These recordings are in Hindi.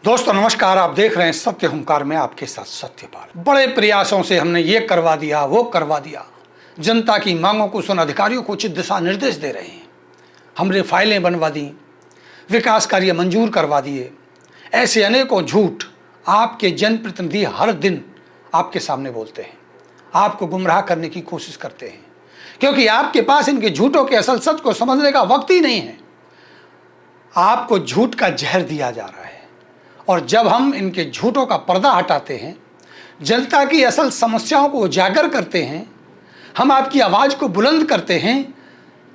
दोस्तों नमस्कार, आप देख रहे हैं सत्य हुंकार में आपके साथ सत्यपाल। बड़े प्रयासों से हमने ये करवा दिया, वो करवा दिया, जनता की मांगों को सुन अधिकारियों को उचित दिशा निर्देश दे रहे हैं। हमने फाइलें बनवा दी, विकास कार्य मंजूर करवा दिए। ऐसे अनेकों झूठ आपके जनप्रतिनिधि हर दिन आपके सामने बोलते हैं, आपको गुमराह करने की कोशिश करते हैं, क्योंकि आपके पास इनके झूठों के असल सच को समझने का वक्त ही नहीं है। आपको झूठ का जहर दिया जा रहा है, और जब हम इनके झूठों का पर्दा हटाते हैं, जनता की असल समस्याओं को उजागर करते हैं, हम आपकी आवाज़ को बुलंद करते हैं,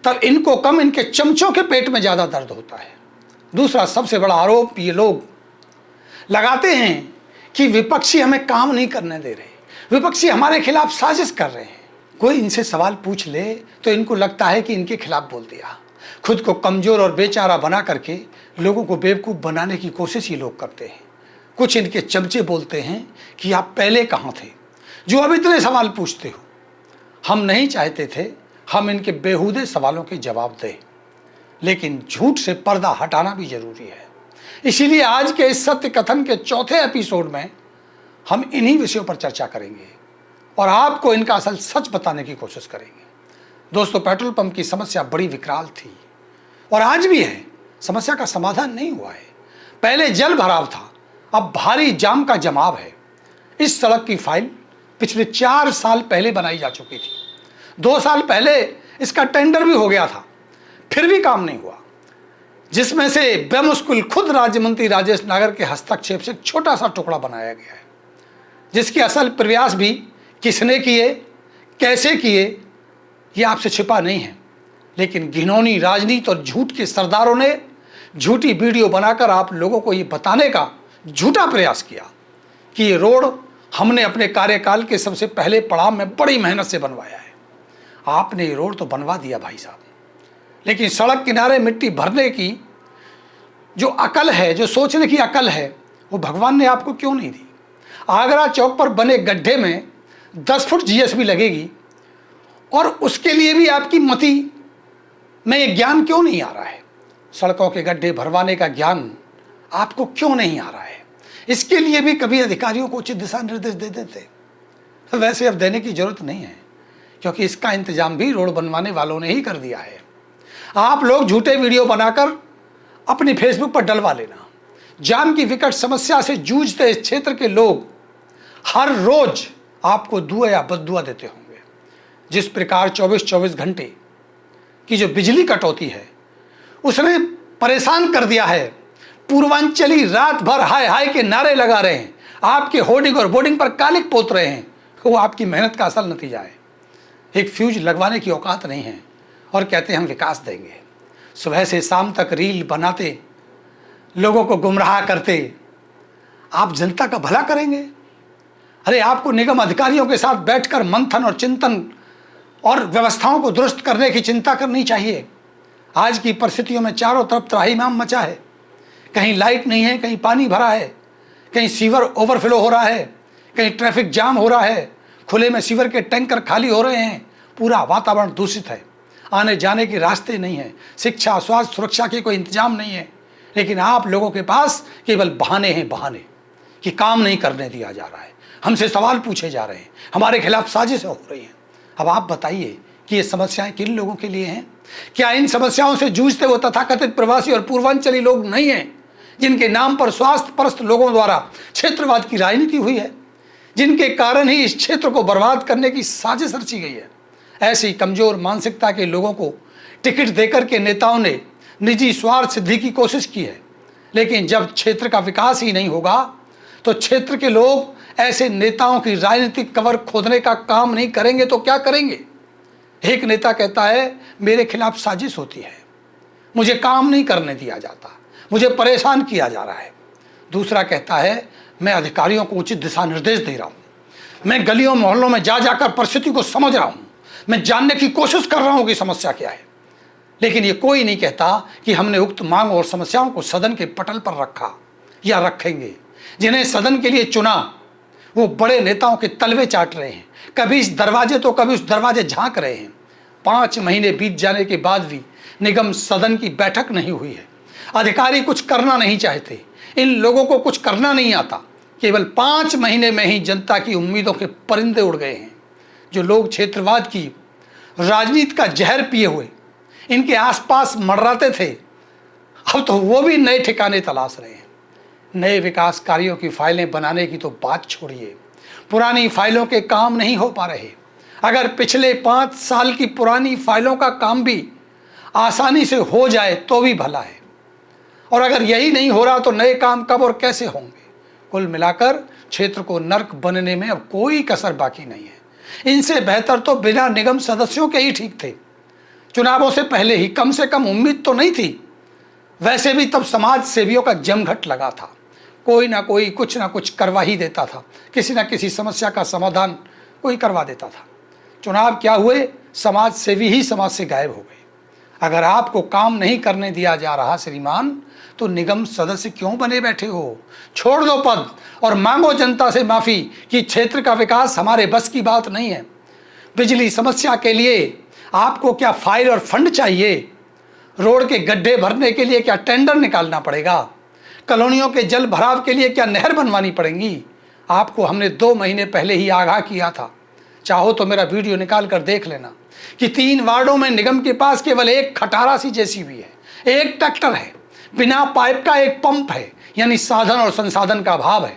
तब इनको कम, इनके चमचों के पेट में ज़्यादा दर्द होता है। दूसरा सबसे बड़ा आरोप ये लोग लगाते हैं कि विपक्षी हमें काम नहीं करने दे रहे, विपक्षी हमारे खिलाफ साजिश कर रहे हैं। कोई इनसे सवाल पूछ ले तो इनको लगता है कि इनके खिलाफ बोल दिया। खुद को कमज़ोर और बेचारा बना करके लोगों को बेवकूफ़ बनाने की कोशिश ये लोग करते हैं। कुछ इनके चमचे बोलते हैं कि आप पहले कहाँ थे जो अब इतने सवाल पूछते हो। हम नहीं चाहते थे हम इनके बेहूदे सवालों के जवाब दें, लेकिन झूठ से पर्दा हटाना भी ज़रूरी है। इसीलिए आज के इस सत्य कथन के चौथे एपिसोड में हम इन्हीं विषयों पर चर्चा करेंगे और आपको इनका असल सच बताने की कोशिश करेंगे। दोस्तों, पेट्रोल पंप की समस्या बड़ी विकराल थी और आज भी है। समस्या का समाधान नहीं हुआ है। पहले जल भराव था, अब भारी जाम का जमाव है। इस सड़क की फाइल पिछले 4 साल पहले बनाई जा चुकी थी। 2 साल पहले इसका टेंडर भी हो गया था, फिर भी काम नहीं हुआ, जिसमें से बेमुश्किल खुद राज्य मंत्री राजेश नागर के हस्तक्षेप से एक छोटा सा टुकड़ा बनाया गया है, जिसके असल प्रयास भी किसने किए, कैसे किए, ये आपसे छिपा नहीं है। लेकिन घिनौनी राजनीति और झूठ के सरदारों ने झूठी वीडियो बनाकर आप लोगों को ये बताने का झूठा प्रयास किया कि ये रोड हमने अपने कार्यकाल के सबसे पहले पड़ाव में बड़ी मेहनत से बनवाया है। आपने ये रोड तो बनवा दिया भाई साहब, लेकिन सड़क किनारे मिट्टी भरने की जो अकल है, जो सोचने की अकल है, वो भगवान ने आपको क्यों नहीं दी? आगरा चौक पर बने गड्ढे में 10 फुट जीएसबी लगेगी और उसके लिए भी आपकी मति में ये ज्ञान क्यों नहीं आ रहा है? सड़कों के गड्ढे भरवाने का ज्ञान आपको क्यों नहीं आ रहा है? इसके लिए भी कभी अधिकारियों को उचित दिशा निर्देश दे देते। वैसे अब देने की जरूरत नहीं है, क्योंकि इसका इंतजाम भी रोड बनवाने वालों ने ही कर दिया है। आप लोग झूठे वीडियो बनाकर अपनी फेसबुक पर डलवा लेना। जाम की विकट समस्या से जूझते इस क्षेत्र के लोग हर रोज आपको दुआ या बद्दुआ देते होंगे। जिस प्रकार 24-24 घंटे की जो बिजली कटौती है उसने परेशान कर दिया है। पूर्वांचली रात भर हाय हाय के नारे लगा रहे हैं, आपके होर्डिंग और बोर्डिंग पर कालिक पोत रहे हैं। वो आपकी मेहनत का असल नतीजा है। एक फ्यूज लगवाने की औकात नहीं है और कहते हैं हम विकास देंगे। सुबह से शाम तक रील बनाते, लोगों को गुमराह करते, आप जनता का भला करेंगे? अरे आपको निगम अधिकारियों के साथ बैठकर मंथन और चिंतन और व्यवस्थाओं को दुरुस्त करने की चिंता करनी चाहिए। आज की परिस्थितियों में चारों तरफ त्राहिमाम मचा है। कहीं लाइट नहीं है, कहीं पानी भरा है, कहीं सीवर ओवरफ्लो हो रहा है, कहीं ट्रैफिक जाम हो रहा है, खुले में सीवर के टैंकर खाली हो रहे हैं, पूरा वातावरण दूषित है, आने जाने के रास्ते नहीं है, शिक्षा स्वास्थ्य सुरक्षा के कोई इंतजाम नहीं है। लेकिन आप लोगों के पास केवल बहाने हैं, बहाने कि काम नहीं करने दिया जा रहा है, हमसे सवाल पूछे जा रहे हैं, हमारे खिलाफ साजिश हो रही है। अब आप बताइए कि ये समस्याएं किन लोगों के लिए हैं? क्या इन समस्याओं से जूझते वो तथाकथित प्रवासी और पूर्वांचली लोग नहीं हैं, जिनके नाम पर स्वास्थ्य परस्त लोगों द्वारा क्षेत्रवाद की राजनीति हुई है, जिनके कारण ही इस क्षेत्र को बर्बाद करने की साजिश रची गई है? ऐसी कमजोर मानसिकता के लोगों को टिकट देकर के नेताओं ने निजी स्वार्थ सिद्धि की कोशिश की है। लेकिन जब क्षेत्र का विकास ही नहीं होगा तो क्षेत्र के लोग ऐसे नेताओं की राजनीतिक कवर खोदने का काम नहीं करेंगे तो क्या करेंगे? एक नेता कहता है मेरे खिलाफ साजिश होती है, मुझे काम नहीं करने दिया जाता, मुझे परेशान किया जा रहा है। दूसरा कहता है मैं अधिकारियों को उचित दिशा निर्देश दे रहा हूँ, मैं गलियों मोहल्लों में जा जाकर परिस्थिति को समझ रहा हूँ, मैं जानने की कोशिश कर रहा हूँ कि समस्या क्या है। लेकिन ये कोई नहीं कहता कि हमने उक्त मांग और समस्याओं को सदन के पटल पर रखा या रखेंगे। जिन्हें सदन के लिए चुना वो बड़े नेताओं के तलवे चाट रहे हैं, कभी इस दरवाजे तो कभी उस दरवाजे झांक रहे हैं। 5 महीने बीत जाने के बाद भी निगम सदन की बैठक नहीं हुई है। अधिकारी कुछ करना नहीं चाहते, इन लोगों को कुछ करना नहीं आता। केवल 5 महीने में ही जनता की उम्मीदों के परिंदे उड़ गए हैं। जो लोग क्षेत्रवाद की राजनीति का जहर पिए हुए इनके आसपास मंडराते थे, अब तो वो भी नए ठिकाने तलाश रहे हैं। नए विकास कार्यों की फाइलें बनाने की तो बात छोड़िए, पुरानी फाइलों के काम नहीं हो पा रहे। अगर पिछले 5 साल की पुरानी फाइलों का काम भी आसानी से हो जाए तो भी भला है, और अगर यही नहीं हो रहा तो नए काम कब और कैसे होंगे। कुल मिलाकर क्षेत्र को नर्क बनने में अब कोई कसर बाकी नहीं है। इनसे बेहतर तो बिना निगम सदस्यों के ही ठीक थे। चुनावों से पहले ही कम से कम उम्मीद तो नहीं थी। वैसे भी तब समाज सेवियों का जमघट लगा था, कोई ना कोई कुछ ना कुछ करवा ही देता था, किसी ना किसी समस्या का समाधान कोई करवा देता था। चुनाव क्या हुए, समाज सेवी ही समाज से गायब हो गए। अगर आपको काम नहीं करने दिया जा रहा श्रीमान, तो निगम सदस्य क्यों बने बैठे हो? छोड़ दो पद और मांगो जनता से माफी कि क्षेत्र का विकास हमारे बस की बात नहीं है। बिजली समस्या के लिए आपको क्या फाइल और फंड चाहिए? रोड के गड्ढे भरने के लिए क्या टेंडर निकालना पड़ेगा? कॉलोनियों के जल भराव के लिए क्या नहर बनवानी पड़ेंगी? आपको हमने 2 महीने पहले ही आगाह किया था। चाहो तो मेरा वीडियो निकाल कर देख लेना कि 3 वार्डों में निगम के पास केवल एक खटारा सी जेसीबी है, एक ट्रैक्टर है, बिना पाइप का एक पंप है, यानी साधन और संसाधन का अभाव है।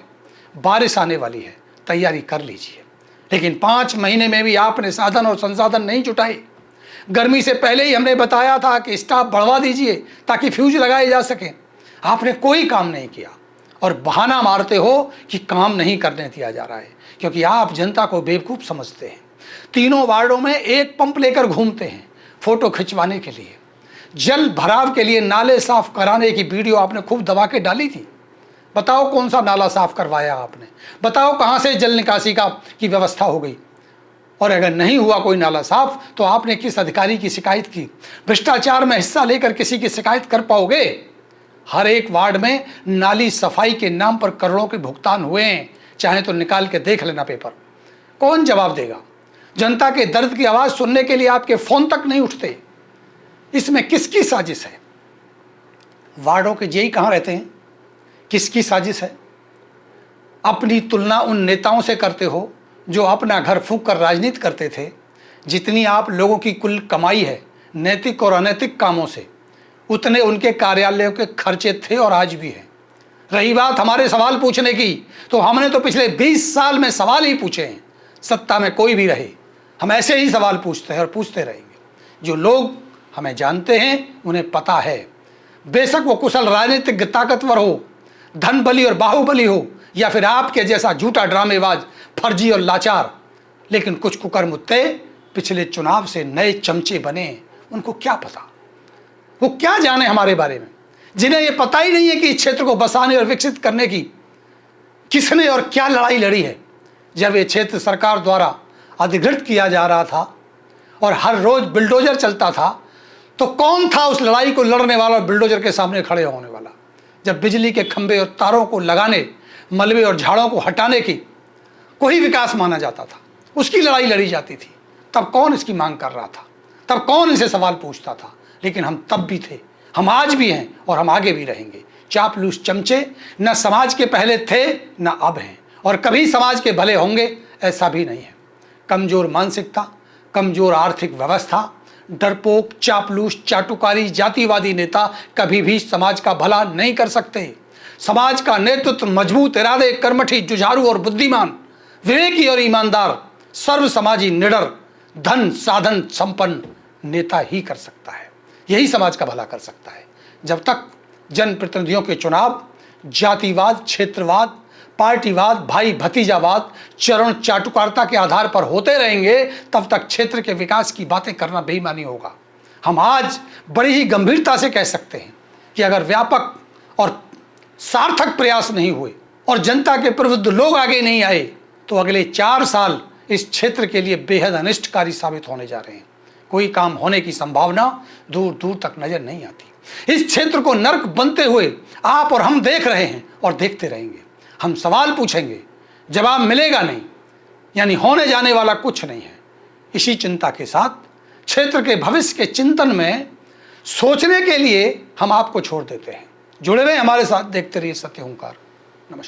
बारिश आने वाली है, तैयारी कर लीजिए। लेकिन 5 महीने में भी आपने साधन और संसाधन नहीं जुटाए। गर्मी से पहले ही हमने बताया था कि स्टाफ बढ़वा दीजिए ताकि फ्यूज लगाए जा सके। आपने कोई काम नहीं किया और बहाना मारते हो कि काम नहीं करने दिया जा रहा है, क्योंकि आप जनता को बेवकूफ़ समझते हैं। 3 वार्डों में एक पंप लेकर घूमते हैं फोटो खिंचवाने के लिए। जल भराव के लिए नाले साफ कराने की वीडियो आपने खूब दबा के डाली थी। बताओ कौन सा नाला साफ करवाया आपने? बताओ कहाँ से जल निकासी की व्यवस्था हो गई? और अगर नहीं हुआ कोई नाला साफ तो आपने किस अधिकारी की शिकायत की? भ्रष्टाचार में हिस्सा लेकर किसी की शिकायत कर पाओगे? हर एक वार्ड में नाली सफाई के नाम पर करोड़ों के भुगतान हुए हैं, चाहे तो निकाल के देख लेना पेपर। कौन जवाब देगा? जनता के दर्द की आवाज़ सुनने के लिए आपके फ़ोन तक नहीं उठते। इसमें किसकी साजिश है? वार्डों के जेई कहाँ रहते हैं? किसकी साजिश है? अपनी तुलना उन नेताओं से करते हो जो अपना घर फूंक कर राजनीति करते थे। जितनी आप लोगों की कुल कमाई है नैतिक और अनैतिक कामों से, उतने उनके कार्यालयों के खर्चे थे और आज भी हैं। रही बात हमारे सवाल पूछने की, तो हमने तो पिछले 20 साल में सवाल ही पूछे हैं। सत्ता में कोई भी रहे, हम ऐसे ही सवाल पूछते हैं और पूछते रहेंगे। जो लोग हमें जानते हैं उन्हें पता है, बेशक वो कुशल राजनीतिक ताकतवर हो, धन बली और बाहुबली हो, या फिर आपके जैसा झूठा ड्रामेबाज, फर्जी और लाचार, लेकिन कुछ कुकर्मुत्ते पिछले चुनाव से नए चमचे बने। उनको क्या पता? वो क्या जाने हमारे बारे में, जिन्हें ये पता ही नहीं है कि इस क्षेत्र को बसाने और विकसित करने की किसने और क्या लड़ाई लड़ी है। जब ये क्षेत्र सरकार द्वारा अधिकृत किया जा रहा था और हर रोज बिल्डोजर चलता था, तो कौन था उस लड़ाई को लड़ने वाला और बिल्डोजर के सामने खड़े होने वाला? जब बिजली के खंभे और तारों को लगाने, मलबे और झाड़ों को हटाने की कोई विकास माना जाता था, उसकी लड़ाई लड़ी जाती थी, तब कौन इसकी मांग कर रहा था? तब कौन इनसे सवाल पूछता था? लेकिन हम तब भी थे, हम आज भी हैं और हम आगे भी रहेंगे। चापलूस चमचे न समाज के पहले थे न अब हैं, और कभी समाज के भले होंगे ऐसा भी नहीं है। कमजोर मानसिकता, कमजोर आर्थिक व्यवस्था, डरपोक, चापलूस, चाटुकारी, जातिवादी नेता कभी भी समाज का भला नहीं कर सकते। समाज का नेतृत्व मजबूत इरादे, कर्मठी, जुझारू और बुद्धिमान, विवेकी और ईमानदार, सर्व समाजी, निडर, धन साधन संपन्न नेता ही कर सकता है। यही समाज का भला कर सकता है। जब तक जनप्रतिनिधियों के चुनाव जातिवाद, क्षेत्रवाद, पार्टीवाद, भाई भतीजावाद, चरण चाटुकारिता के आधार पर होते रहेंगे, तब तक क्षेत्र के विकास की बातें करना बेईमानी होगा। हम आज बड़ी ही गंभीरता से कह सकते हैं कि अगर व्यापक और सार्थक प्रयास नहीं हुए और जनता के प्रबुद्ध लोग आगे नहीं आए, तो अगले 4 साल इस क्षेत्र के लिए बेहद अनिष्टकारी साबित होने जा रहे हैं। कोई काम होने की संभावना दूर दूर तक नजर नहीं आती। इस क्षेत्र को नर्क बनते हुए आप और हम देख रहे हैं और देखते रहेंगे। हम सवाल पूछेंगे, जवाब मिलेगा नहीं, यानी होने जाने वाला कुछ नहीं है। इसी चिंता के साथ क्षेत्र के भविष्य के चिंतन में सोचने के लिए हम आपको छोड़ देते हैं। जुड़े रहे हमारे साथ, देखते रहिए सत्य हुंकार।